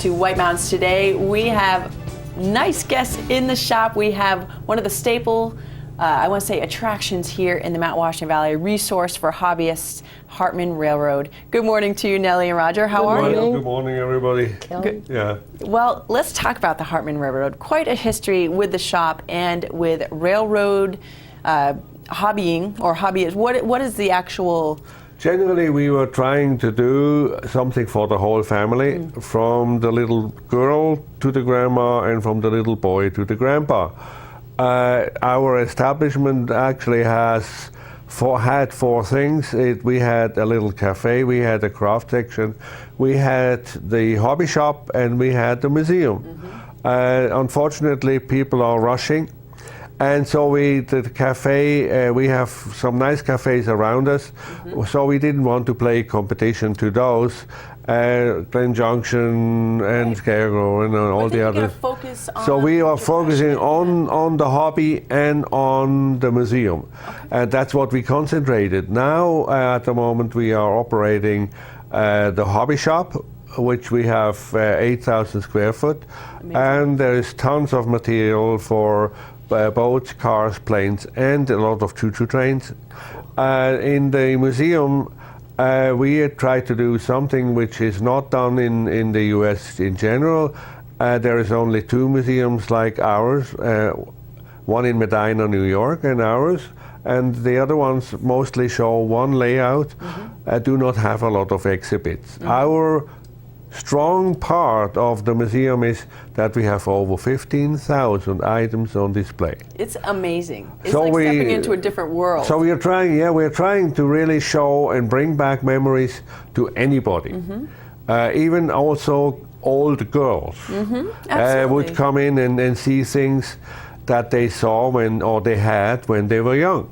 to White Mountains today. We have nice guests in the shop. We have one of the staple, I want to say, attractions here in the Mount Washington Valley, a resource for hobbyists, Hartmann Railroad. Good morning to you, Nelly and Roger. How are you? Good morning, everybody. Good. Yeah. Well, let's talk about the Hartmann Railroad. Quite a history with the shop and with railroad hobbying or hobbyists. What is the actual... Generally, we were trying to do something for the whole family, from the little girl to the grandma and from the little boy to the grandpa. Our establishment actually had four things. We had a little cafe, we had a craft section, we had the hobby shop, and we had the museum. Unfortunately, people are rushing. And so the cafe, we have some nice cafes around us, so we didn't want to play competition to those, Glen Junction and Scarecrow and all the others. So we are focusing on the hobby and on the museum. And that's what we concentrated. Now, at the moment, we are operating the hobby shop, which we have 8,000 square foot. Amazing. And there is tons of material for boats, cars, planes, and a lot of choo-choo trains. In the museum, we try to do something which is not done in the US in general. There is only two museums like ours, one in Medina, New York, and ours, and the other ones mostly show one layout, do not have a lot of exhibits. Our strong part of the museum is that we have over 15,000 items on display. It's amazing. It's so like stepping into a different world. So we're trying to really show and bring back memories to anybody. Even also old girls would come in and see things that they saw or they had when they were young.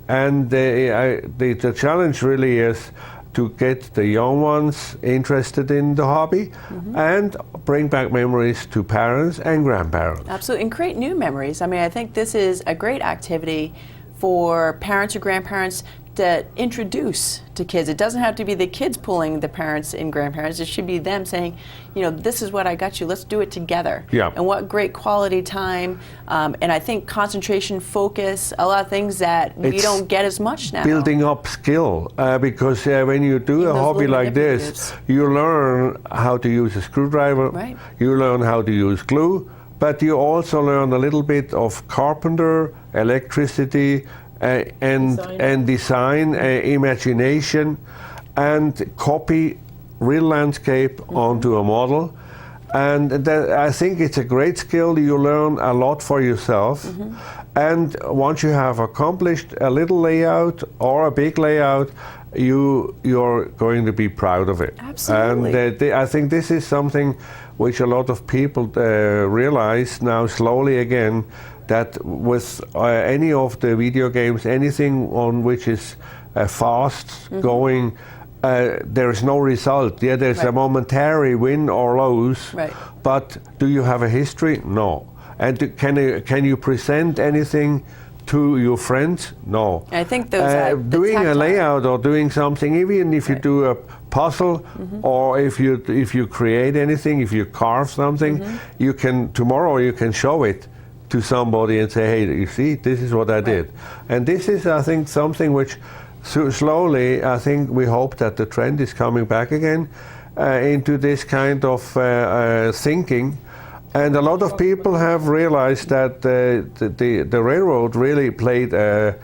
And the challenge really is to get the young ones interested in the hobby and bring back memories to parents and grandparents. Absolutely, and create new memories. I mean, I think this is a great activity for parents or grandparents to introduce to kids. It doesn't have to be the kids pulling the parents and grandparents. It should be them saying, you know, this is what I got you, let's do it together. Yeah. And what great quality time. And I think concentration, focus, a lot of things that we don't get as much now. Building up skill, because when you do a hobby like this, you learn how to use a screwdriver, you learn how to use glue, but you also learn a little bit of carpenter, electricity, and design, imagination, and copy real landscape onto a model. And I think it's a great skill. You learn a lot for yourself. And once you have accomplished a little layout or a big layout, you're going to be proud of it. Absolutely. And I think this is something which a lot of people realize now slowly again, that with any of the video games, anything on which is fast going, there is no result. Yeah, there's a momentary win or lose, but do you have a history? No. And can you present anything to your friends? No. I think those doing a layout or doing something, even if you do a puzzle or if you create anything, if you carve something, tomorrow you can show it to somebody and say, hey, you see, this is what I did. And this is, I think, something which slowly, I think we hope that the trend is coming back again into this kind of thinking. And a lot of people have realized that the railroad really played a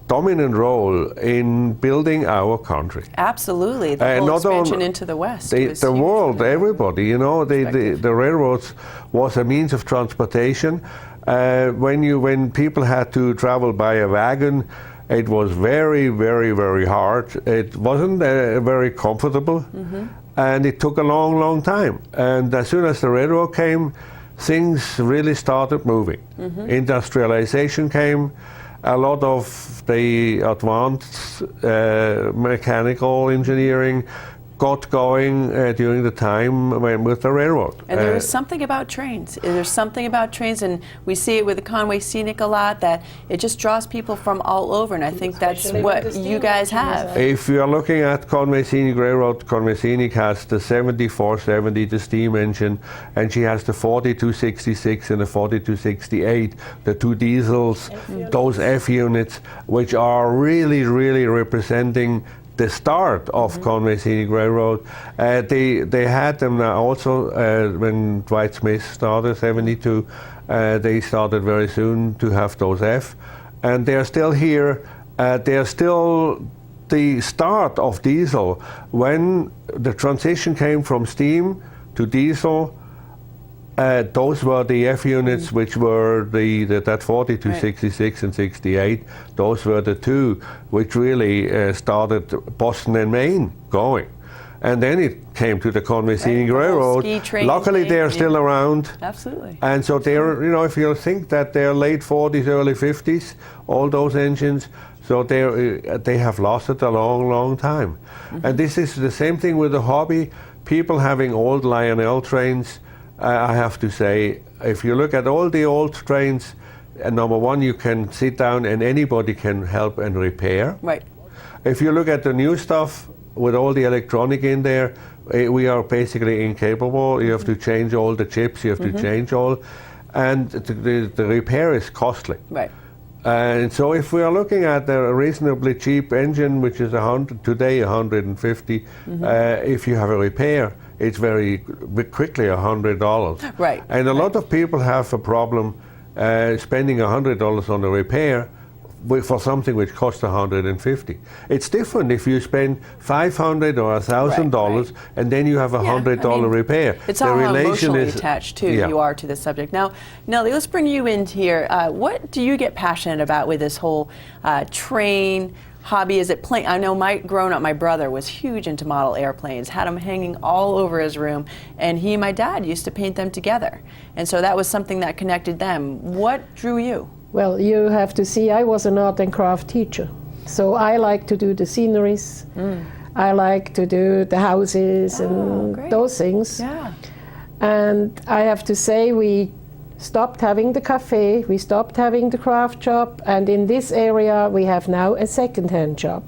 dominant role in building our country. Absolutely, the whole expansion into the West. The world, everybody, you know, the railroads was a means of transportation. When people had to travel by a wagon, it was very, very, very hard. It wasn't very comfortable, and it took a long, long time. And as soon as the railroad came, things really started moving. Industrialization came. A lot of the advanced mechanical engineering got going during the time with the railroad. And there is something about trains. There's something about trains, and we see it with the Conway Scenic a lot, that it just draws people from all over, and I think that's what you guys have. If you are looking at Conway Scenic Railroad, Conway Scenic has the 7470, the steam engine, and she has the 4266 and the 4268, the two diesels, those F units, which are really, really representing the start of Conway Scenic Railroad. They had them also when Dwight Smith started, 72. They started very soon to have those F, and they are still here. They are still the start of diesel. When the transition came from steam to diesel, those were the F units, which were that 4266 and 68. Those were the two which really started Boston and Maine going. And then it came to the Conway Scenic Railroad. Luckily, they're still around. Absolutely. And so they're, if you think that they're late 40s, early 50s, all those engines, so they have lasted a long, long time. And this is the same thing with the hobby. People having old Lionel trains, I have to say, if you look at all the old trains, number one, you can sit down and anybody can help and repair. Right. If you look at the new stuff with all the electronic in there, we are basically incapable. You have to change all the chips, you have to change all, and the repair is costly. Right. And so if we are looking at a reasonably cheap engine, which is today 150, if you have a repair, it's very quickly $100. Right. And a lot of people have a problem spending $100 on a repair for something which costs $150. It's different if you spend $500 or $1,000 and then you have a $100 repair. It's all how emotionally attached too you are to the subject. Now, Nelly, let's bring you in here. What do you get passionate about with this whole train hobby? Is it plane? I know growing up, my brother was huge into model airplanes, had them hanging all over his room, and he and my dad used to paint them together. And so that was something that connected them. What drew you? Well, you have to see, I was an art and craft teacher. So I like to do the sceneries. I like to do the houses and those things. Yeah. And I have to say, we stopped having the cafe, we stopped having the craft shop, and in this area we have now a second-hand shop.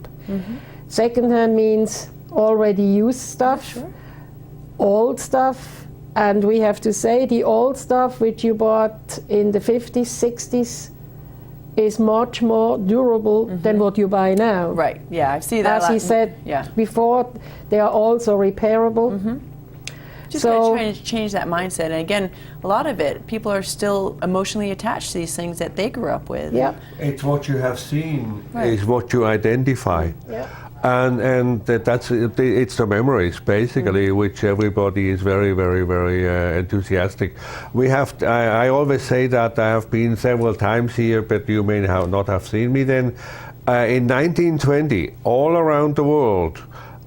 Second-hand means already used stuff, old stuff, and we have to say the old stuff which you bought in the 50s, 60s is much more durable than what you buy now. Right, yeah, I see that. As he said before, they are also repairable. Just trying to change that mindset. And again, a lot of it, people are still emotionally attached to these things that they grew up with. Yeah. It's what you have seen is what you identify. Yeah. And it's the memories, basically, which everybody is very, very, very enthusiastic. I always say that I have been several times here, but you may not have seen me then. In 1920, all around the world,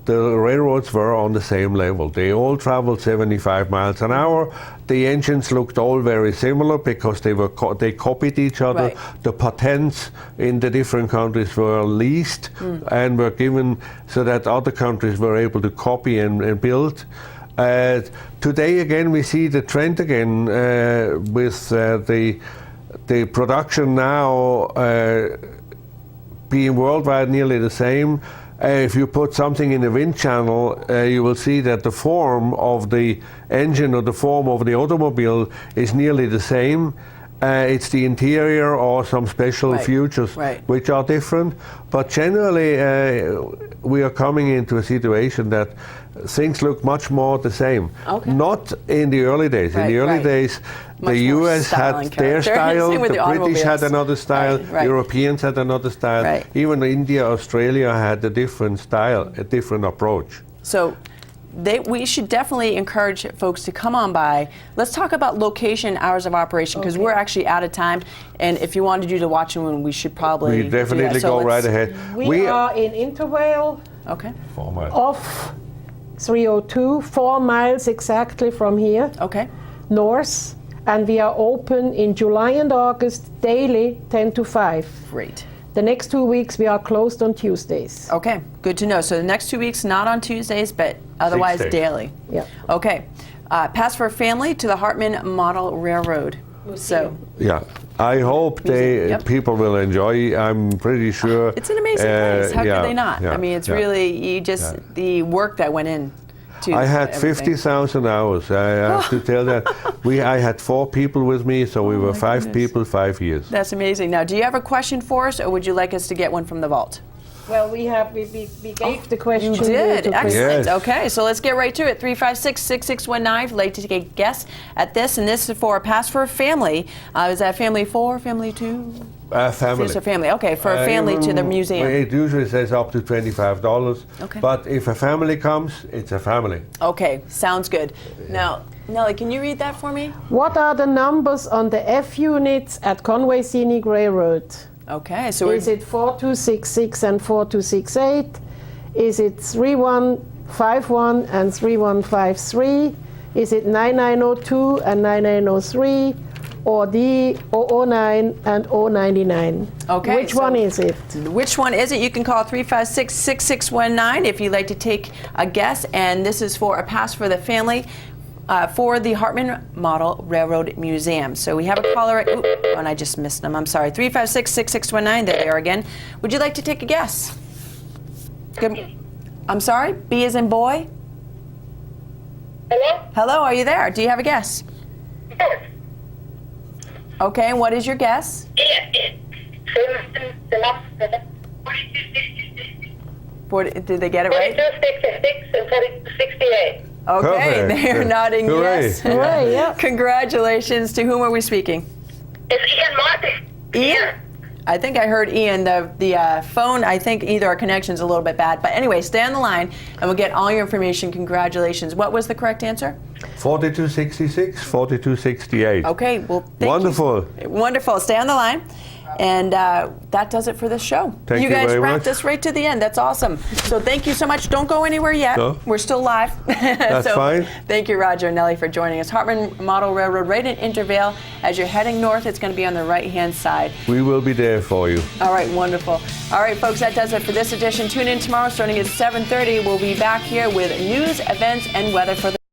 the railroads were on the same level. They all traveled 75 miles an hour. The engines looked all very similar because they copied each other. Right. The patents in the different countries were leased and were given so that other countries were able to copy and build. Today again we see the trend again with the production now being worldwide nearly the same. If you put something in a wind channel, you will see that the form of the engine or the form of the automobile is nearly the same. It's the interior or some special features which are different. But generally, we are coming into a situation that things look much more the same. Not in the early days. In the early days, the US had their style, the British had another style, Europeans had another style. Even India, Australia had a different style, a different approach. So we should definitely encourage folks to come on by. Let's talk about location, hours of operation, because we're actually out of time. And if you wanted to do the watching one, we should probably we definitely go right ahead. We are in Intervale. Off 302, 4 miles exactly from here. North. And we are open in July and August daily, 10 to 5. Great. The next 2 weeks we are closed on Tuesdays. Okay, good to know. So the next 2 weeks, not on Tuesdays, but otherwise 6 days. daily. Yeah. Okay. Pass for a family to the Hartmann Model Railroad. So Yeah, I hope Yep. people will enjoy. I'm pretty sure. it's an amazing place. How yeah, could they not? yeah, I mean, it's yeah. really the work that went in. To I had everything. 50,000 hours. I have to tell that. I had 4 people with me, so we were 5 people, 5 years. That's amazing. Now, do you have a question for us, or would you like us to get one from the vault? Well, we gave the question. You did. to Chris. Excellent. Yes. Okay, so let's get right to it. 356-6619. If you'd like to take a guess at this, and this is for a pass for a family. Is that family 4, family 2? Family. Just a family. Okay, for a family to the museum. It usually says up to $25. Okay. But if a family comes, it's a family. Okay, sounds good. Now, Nelly, can you read that for me? What are the numbers on the F units at Conway Scenic Railroad? Okay, so Is it 4266 and 4268? Is it 3151 and 3153? Is it 9902 and 9903? Or D 009 and 099? Okay, Which so- one is it? which one is it? You can call 356-6619 if you'd like to take a guess. And this is for a pass for the family for the Hartmann Model Railroad Museum. So we have a caller at, and I just missed them. I'm sorry. 356-6619. There they are again. Would you like to take a guess? Good. I'm sorry? B as in boy? Hello? Hello, are you there? Do you have a guess? Yes. Okay, and what is your guess? Did they get it right? 4266 and 4268. Okay, Perfect. they're nodding Hooray. yes. Hooray, yeah. Congratulations. To whom are we speaking? It's Ian Martin. Ian? I think I heard Ian. The phone, I think either our connection's a little bit bad. But anyway, stay on the line and we'll get all your information. Congratulations. What was the correct answer? 4266, 4268. Okay, well, thank Wonderful. you. Wonderful. Stay on the line. And that does it for this show. Thank you guys very wrapped much. us right to the end. That's awesome. So thank you so much. Don't go anywhere yet. No. We're still live. That's fine. Thank you, Roger and Nelly, for joining us. Hartmann Model Railroad, right in Intervale. As you're heading north, it's going to be on the right-hand side. We will be there for you. All right, wonderful. All right, folks, that does it for this edition. Tune in tomorrow starting at 7:30. We'll be back here with news, events, and weather for the